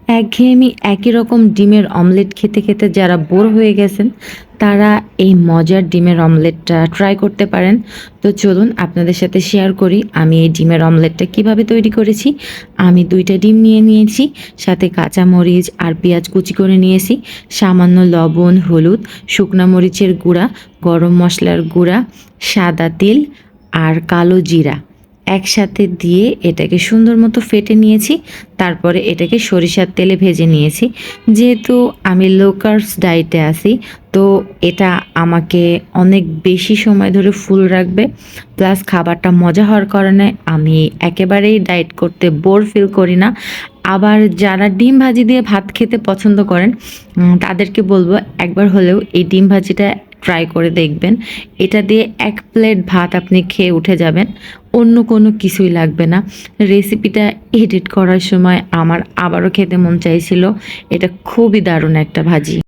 একঘেয়েমি একই রকম ডিমের অমলেট খেতে, খেতে যারা বোর হয়ে গেছেন, তারা এই মজার ডিমের অমলেটটা ট্রাই করতে পারেন। তো চলুন আপনাদের সাথে শেয়ার করি আমি এই ডিমের অমলেটটা কিভাবে তৈরি করেছি। আমি ২ টা ডিম নিয়ে নিয়েছি, সাথে কাঁচামরিচ আর পেঁয়াজ কুচি করে নিয়েছি, সামান্য লবণ, হলুদ, শুকনা মরিচের গুঁড়া, গরম মসলার গুঁড়া, সাদা তিল আর কালো জিরা একসাথে দিয়ে এটাকে সুন্দর মতো ফেটে নিয়েছি। তারপরে এটাকে সরিষার তেলে ভেজে নিয়েছি। যেহেতু আমি লো কার্বস ডায়েটে আছি, তো এটা আমাকে অনেক বেশি সময় ধরে ফুল রাখবে। প্লাস খাবারটা মজা হওয়ার কারণে আমি একেবারেই ডায়েট করতে বোর ফিল করি না। আবার যারা ডিম ভাজি দিয়ে ভাত খেতে পছন্দ করেন, তাদেরকে বলবো একবার হলেও এই ডিম ভাজিটা ট্রাই করে দেখবেন। এটা দিয়ে ১ প্লেট ভাত আপনি খেয়ে উঠে যাবেন। অন্য কোনো কিছুই লাগবে না। রেসিপিটা এডিট করার সময় আমার আবারও খেতে মন চাইছিল। এটা খুবই দারুণ একটা ভাজি।